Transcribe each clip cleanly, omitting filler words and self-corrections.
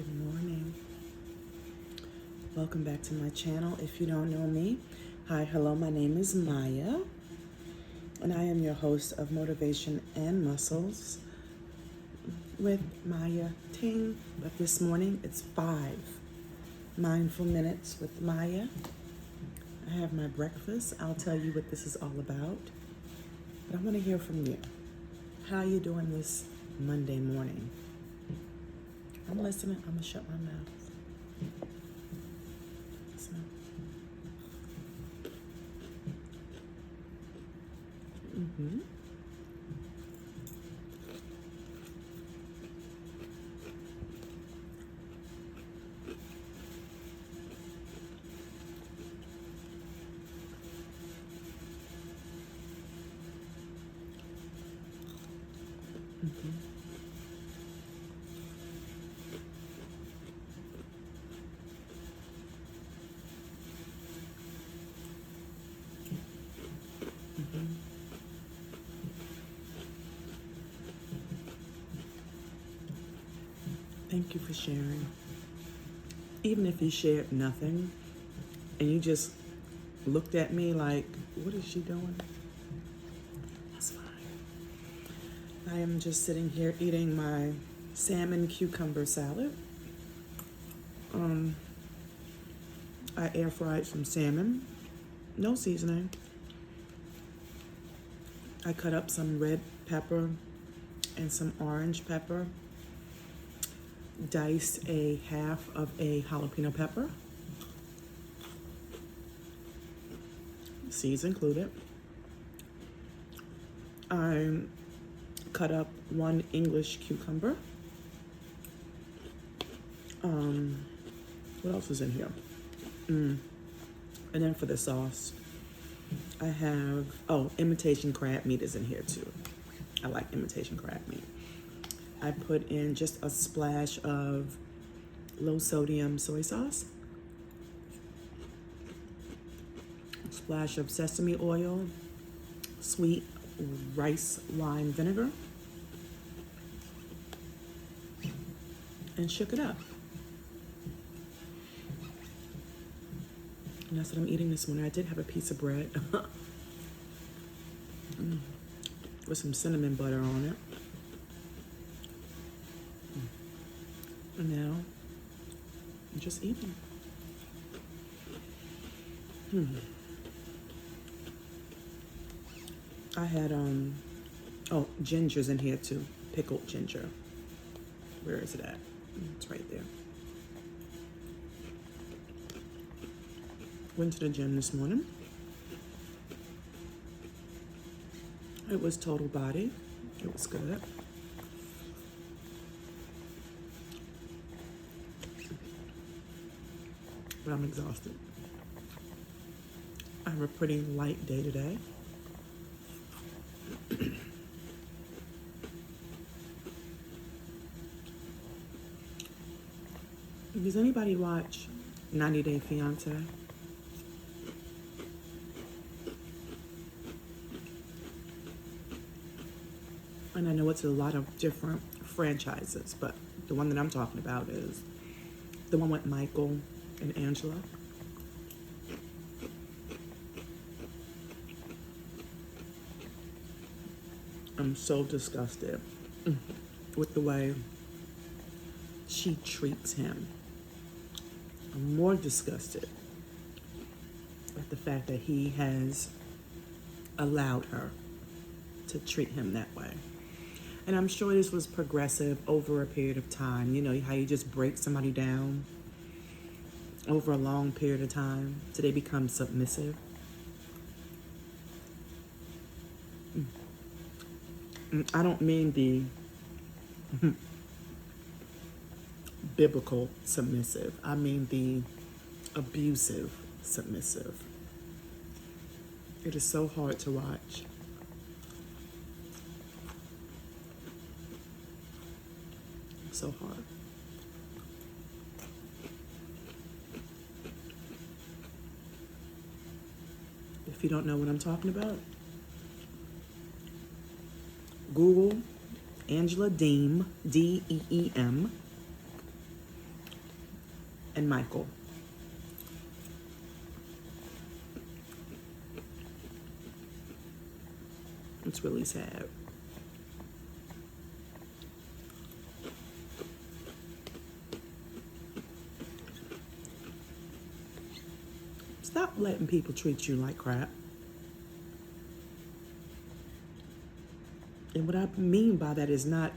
Good morning. Welcome back to my channel. If you don't know me, hi, hello, my name is Maya, and I am your host of Motivation and Muscles with Maya Ting. But this morning, it's 5 mindful minutes with Maya. I have my breakfast. I'll tell you what this is all about. But I want to hear from you. How are you doing this Monday morning? I'm listening. I'm going to shut my mouth. So. Mm-hmm. Mm-hmm. Mm-hmm. Thank you for sharing. Even if you shared nothing and you just looked at me like, what is she doing? That's fine. I am just sitting here eating my salmon cucumber salad. I air fried some salmon, no seasoning. I cut up some red pepper and some orange pepper, diced a half of a jalapeno pepper, seeds included. I cut up one English cucumber. What else is in here? And then for the sauce, I have, imitation crab meat is in here too. I like imitation crab meat. I put in just a splash of low sodium soy sauce, a splash of sesame oil, sweet rice wine vinegar, and shook it up. And that's what I'm eating this morning. I did have a piece of bread with some cinnamon butter on it. And now I'm just eating. I had ginger's in here too, pickled ginger. Where is it at? It's right there. Went to the gym this morning. It was total body. It was good. But I'm exhausted. I have a pretty light day today. Does anybody watch 90 Day Fiance? And I know it's a lot of different franchises, but the one that I'm talking about is the one with Michael and Angela. I'm so disgusted with the way she treats him. I'm more disgusted at the fact that he has allowed her to treat him that way. And I'm sure this was progressive over a period of time. You know, how you just break somebody down over a long period of time till they become submissive. I don't mean the biblical submissive. I mean the abusive submissive. It is so hard to watch. So hard. If you don't know what I'm talking about, Google Angela Deem, Deem, and Michael. It's really sad. Stop letting people treat you like crap. And what I mean by that is not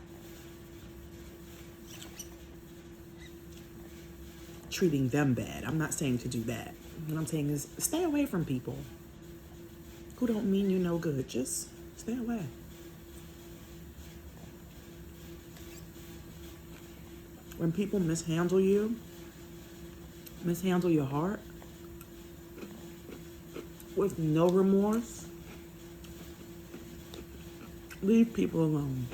treating them bad. I'm not saying to do that. What I'm saying is stay away from people who don't mean you no good. Just stay away. When people mishandle you, mishandle your heart with no remorse, leave people alone.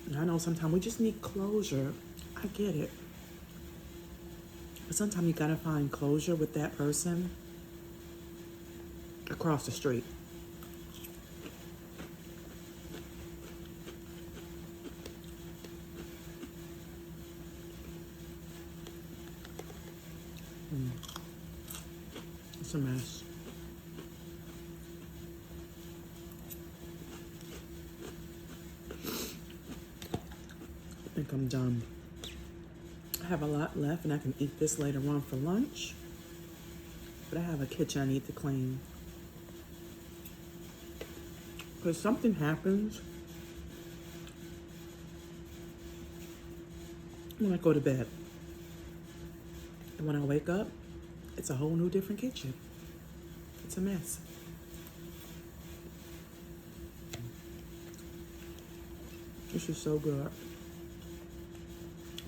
And I know sometimes we just need closure. I get it. But sometimes you gotta find closure with that person across the street. It's a mess. I think I'm done. I have a lot left and I can eat this later on for lunch. But I have a kitchen I need to clean. Because something happens when I go to bed. And when I wake up, it's a whole new different kitchen. It's a mess. This is so good.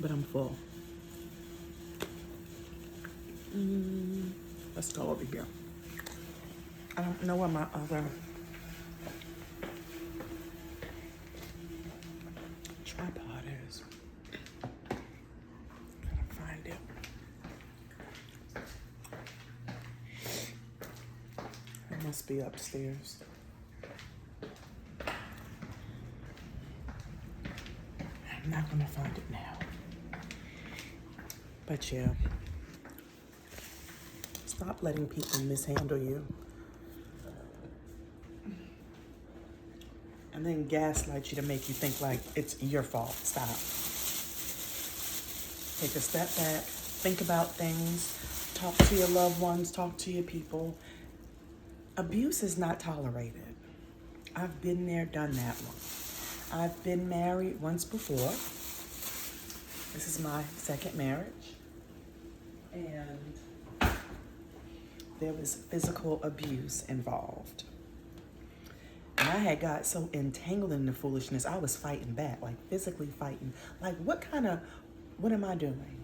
But I'm full. Let's go over here. I don't know where my other tripod is. Gotta find it. It must be upstairs. I'm not gonna find it now. But yeah. Stop letting people mishandle you. And then gaslight you to make you think like it's your fault. Stop. Take a step back. Think about things. Talk to your loved ones. Talk to your people. Abuse is not tolerated. I've been there, done that one. I've been married once before. This is my second marriage. And there was physical abuse involved. And I had got so entangled in the foolishness, I was fighting back, like physically fighting. Like, what am I doing?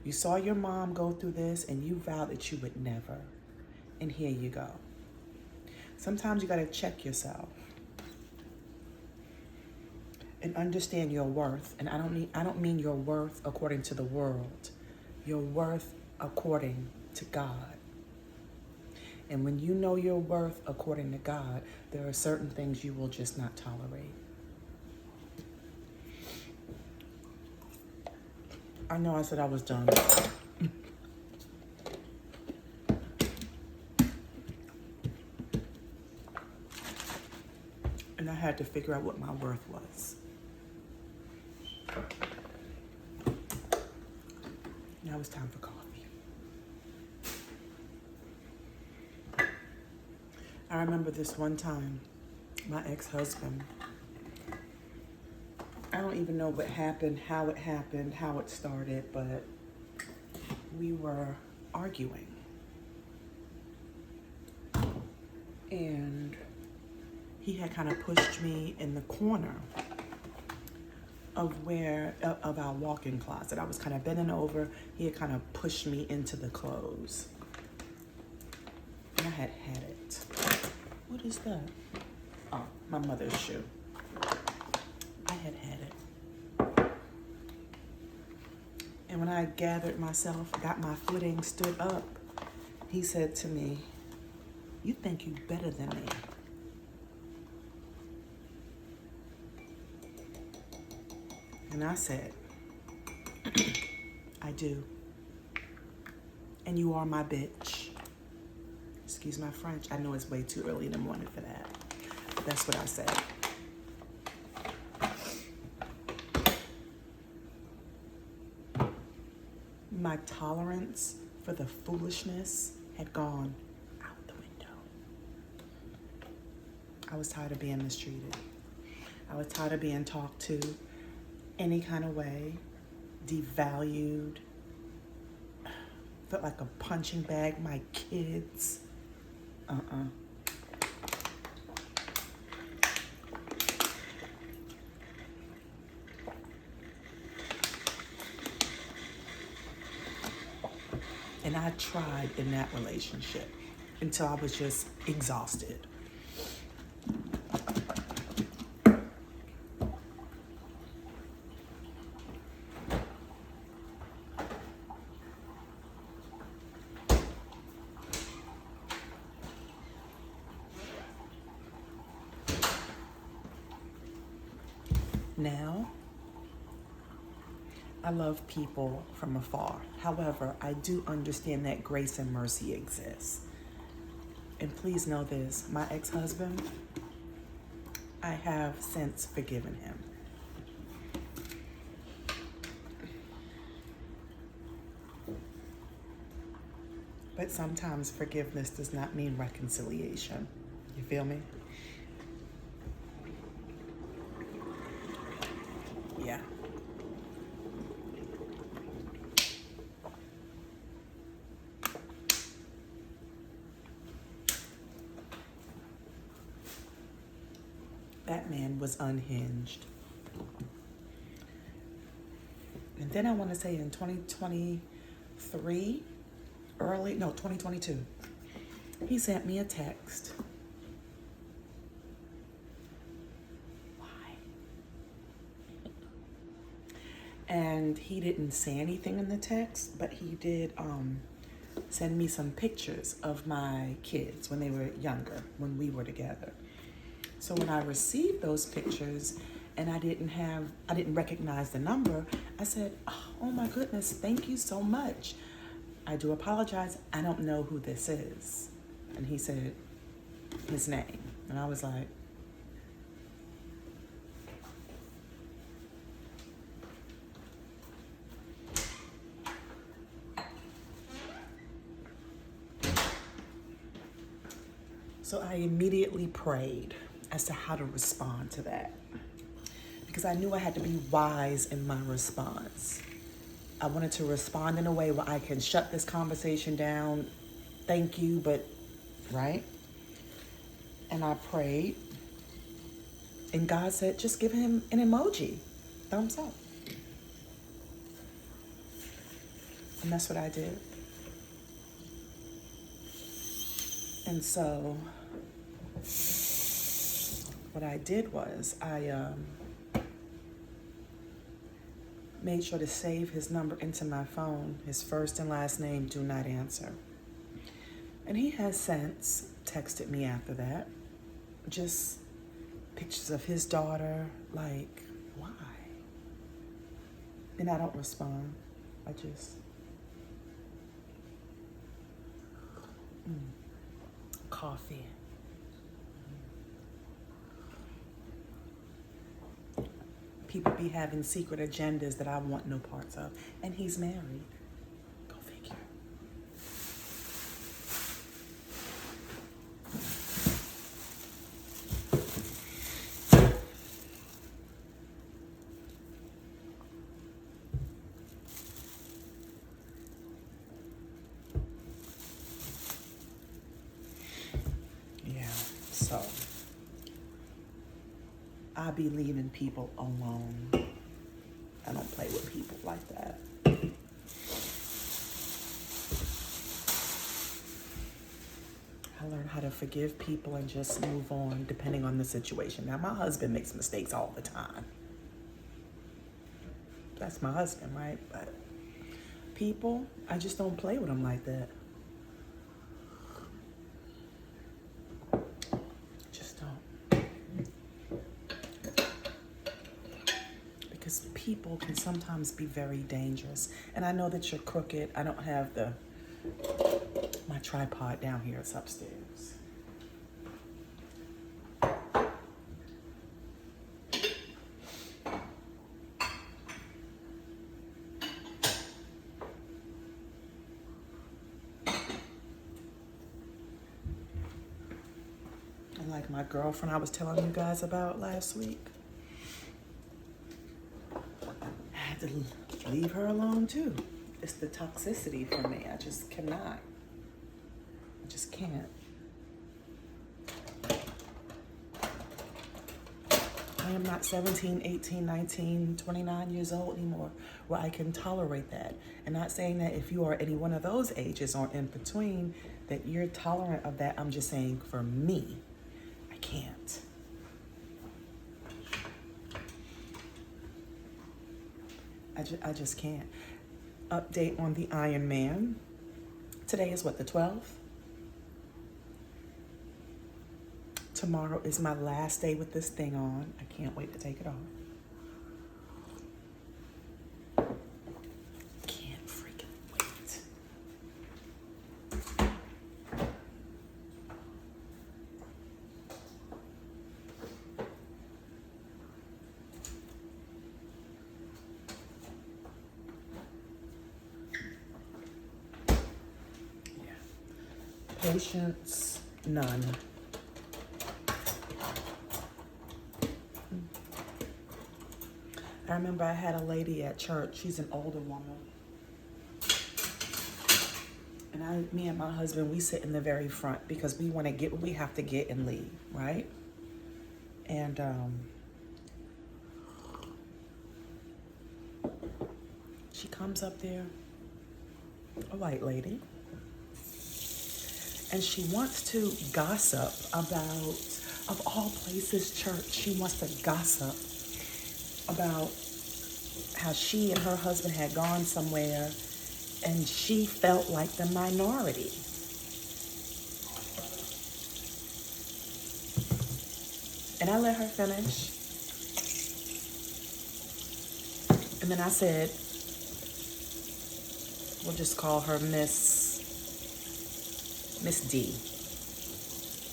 You saw your mom go through this and you vowed that you would never. And here you go. Sometimes you gotta check yourself and understand your worth. And I don't mean your worth according to the world. Your worth according to God. And when you know your worth according to God, there are certain things you will just not tolerate. I know I said I was done. And I had to figure out what my worth was. Now it's time for coffee. I remember this one time, my ex-husband, I don't even know what happened, how it started, but we were arguing. And he had kind of pushed me in the corner of our walk-in closet. I was kind of bending over. He had kind of pushed me into the clothes. And I had it. What is that? Oh, my mother's shoe. I had it. And when I gathered myself, got my footing, stood up, he said to me, "You think you better than me." And I said, I do. And you are my bitch. Excuse my French. I know it's way too early in the morning for that. But that's what I said. My tolerance for the foolishness had gone out the window. I was tired of being mistreated. I was tired of being talked to any kind of way, devalued, felt like a punching bag. My kids, And I tried in that relationship until I was just exhausted. Now, I love people from afar. However, I do understand that grace and mercy exists. And please know this, my ex-husband, I have since forgiven him. But sometimes forgiveness does not mean reconciliation. You feel me? Yeah. That man was unhinged. And then I want to say in 2023, 2022, he sent me a text. Why? And he didn't say anything in the text, but he did send me some pictures of my kids when they were younger, when we were together. So when I received those pictures and I didn't recognize the number, I said, oh my goodness, thank you so much. I do apologize. I don't know who this is. And he said his name. And I was like, so I immediately prayed as to how to respond to that, because I knew I had to be wise in my response. I wanted to respond in a way where I can shut this conversation down. Thank you, but, right? And I prayed, and God said, just give him an emoji, thumbs up. And that's what I did. And so what I did was I made sure to save his number into my phone, his first and last name, do not answer. And he has since texted me after that, just pictures of his daughter, like, why? And I don't respond. I just, coffee. People be having secret agendas that I want no parts of. And he's married. Go figure. Yeah, so I be leaving people alone. I don't play with people like that. I learned how to forgive people and just move on depending on the situation. Now, my husband makes mistakes all the time. That's my husband, right? But people, I just don't play with them like that. because people can sometimes be very dangerous. And I know that you're crooked. I don't have my tripod down here. It's upstairs. And like my girlfriend I was telling you guys about last week, I had to leave her alone too. It's the toxicity for me. I just cannot. I just can't. I am not 17, 18, 19, 29 years old anymore where I can tolerate that. And not saying that if you are any one of those ages or in between that you're tolerant of that. I'm just saying for me, I can't. I just can't. Update on the Iron Man. Today is what, the 12th? Tomorrow is my last day with this thing on. I can't wait to take it off. Can't freaking wait. Patience, none. I remember I had a lady at church. She's an older woman. And me and my husband, we sit in the very front because we want to get what we have to get and leave, right? And she comes up there, a white lady, and she wants to gossip about, of all places, church. She wants to gossip about how she and her husband had gone somewhere and she felt like the minority. And I let her finish. And then I said, we'll just call her Miss D.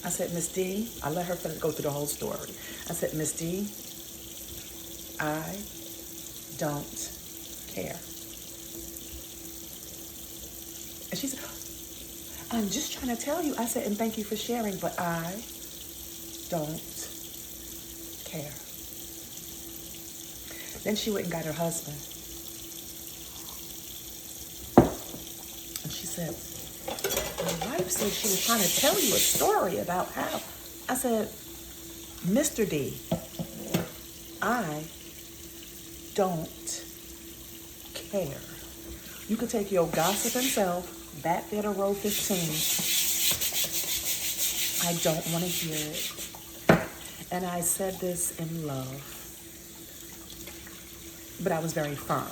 I said, Miss D, I let her finish, go through the whole story. I said, Miss D, I don't care. And she said, I'm just trying to tell you. I said, and thank you for sharing, but I don't care. Then she went and got her husband. And she said, my wife said she was trying to tell you a story about how. I said, Mr. D, I don't care. You could take your gossiping self back there to row 15. I don't want to hear it. And I said this in love, but I was very firm.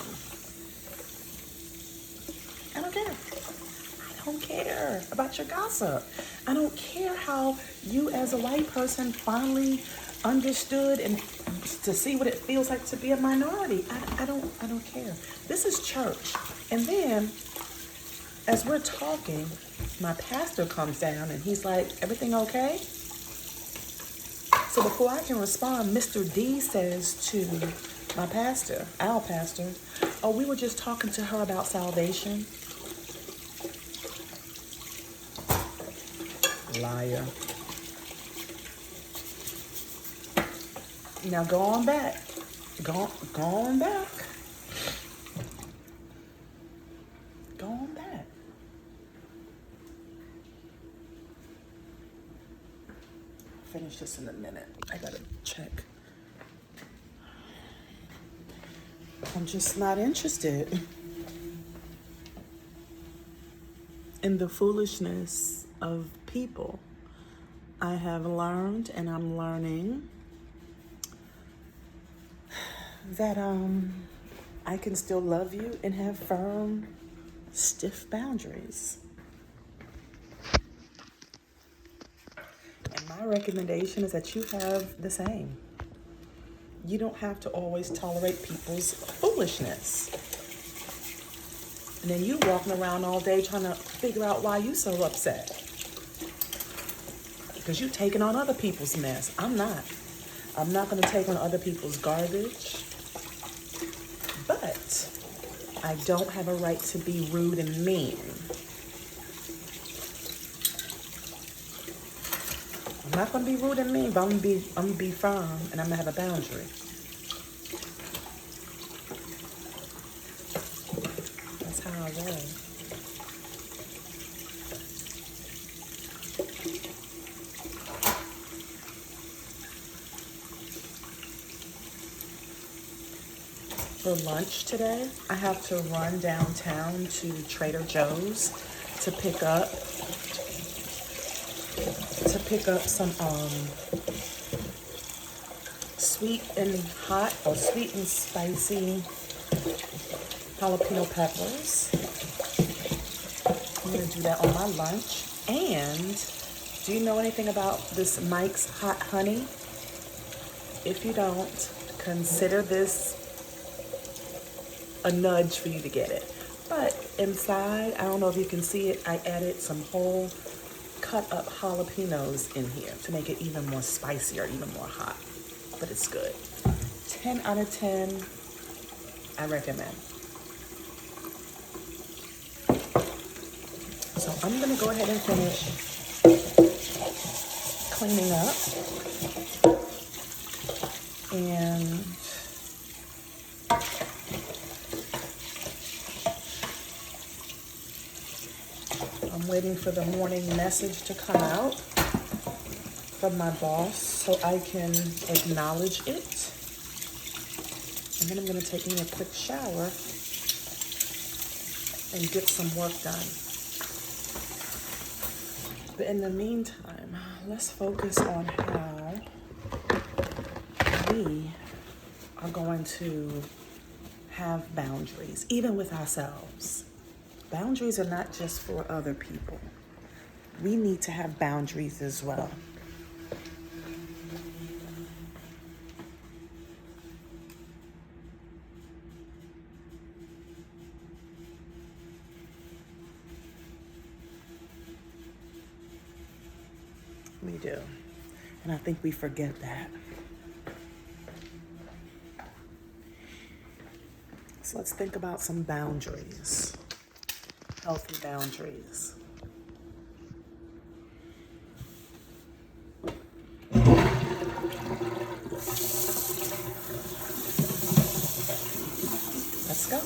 I don't care. I don't care about your gossip. I don't care how you as a white person finally understood and to see what it feels like to be a minority. I don't care. This is church. And then as we're talking, my pastor comes down and he's like, everything okay? So before I can respond, Mr. D says to my pastor, our pastor, oh, we were just talking to her about salvation. Liar. Now go on back. Go on back. Go on back. I'll finish this in a minute. I gotta check. I'm just not interested in the foolishness of people. I have learned and I'm learning that I can still love you and have firm, stiff boundaries. And my recommendation is that you have the same. You don't have to always tolerate people's foolishness. And then you walking around all day trying to figure out why you so upset. Because you taking on other people's mess. I'm not. I'm not going to take on other people's garbage. But I don't have a right to be rude and mean. I'm not going to be rude and mean, but I'm going to be firm, and I'm going to have a boundary. That's how I roll. For lunch today, I have to run downtown to Trader Joe's to pick up some sweet and hot or sweet and spicy jalapeno peppers. I'm gonna do that on my lunch. And do you know anything about this Mike's Hot Honey? If you don't, consider this a nudge for you to get it. But inside, I don't know if you can see it, I added some whole cut up jalapenos in here to make it even more spicy or even more hot. But it's good. 10 out of 10, I recommend. So I'm gonna go ahead and finish cleaning up. And I'm waiting for the morning message to come out from my boss so I can acknowledge it. And then I'm going to take me a quick shower and get some work done. But in the meantime, let's focus on how we are going to have boundaries, even with ourselves. Boundaries are not just for other people. We need to have boundaries as well. We do. And I think we forget that. So let's think about some boundaries. Healthy boundaries. Let's go.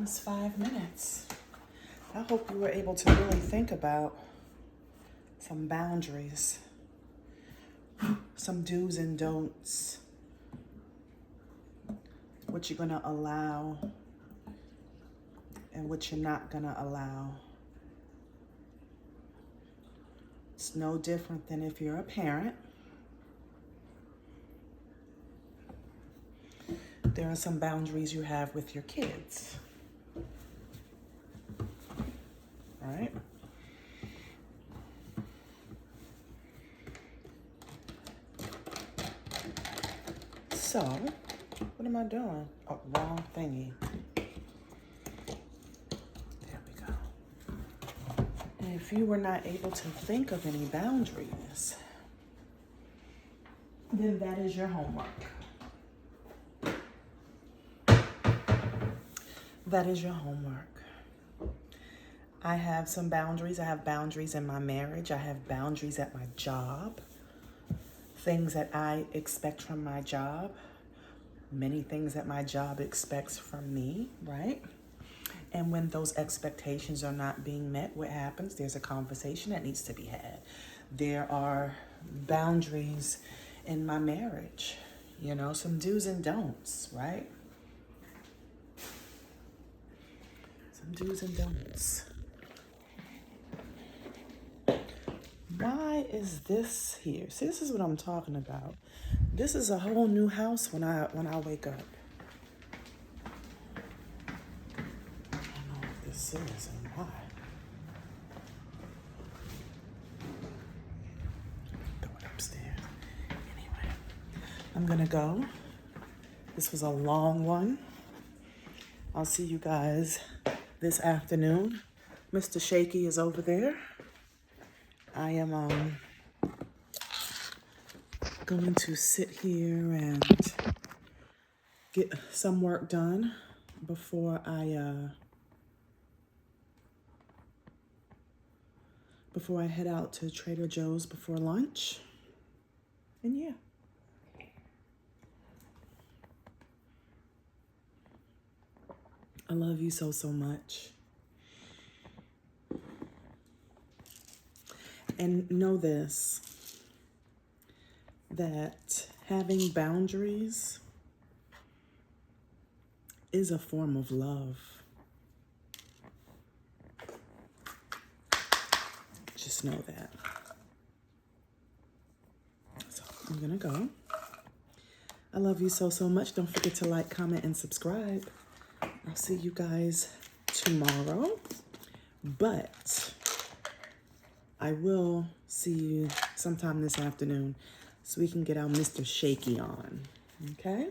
was 5 minutes. I hope you were able to really think about some boundaries, some do's and don'ts, what you're going to allow and what you're not going to allow. It's no different than if you're a parent. There are some boundaries you have with your kids, right? So, what am I doing? Oh, wrong thingy. There we go. And if you were not able to think of any boundaries, then that is your homework. That is your homework. I have some boundaries. I have boundaries in my marriage. I have boundaries at my job. Things that I expect from my job. Many things that my job expects from me, right? And when those expectations are not being met, what happens? There's a conversation that needs to be had. There are boundaries in my marriage, you know, some do's and don'ts, right? Some do's and don'ts. Why is this here? See, this is what I'm talking about. This is a whole new house when I wake up. I don't know what this is and why. Throw it upstairs. Anyway, I'm gonna go. This was a long one. I'll see you guys this afternoon. Mr. Shaky is over there. I am going to sit here and get some work done before I head out to Trader Joe's before lunch. And yeah. I love you so, so much. And know this, that having boundaries is a form of love. Just know that. So I'm gonna go. I love you so, so much. Don't forget to like, comment, and subscribe. I'll see you guys tomorrow. But I will see you sometime this afternoon so we can get our Mr. Shaky on. Okay?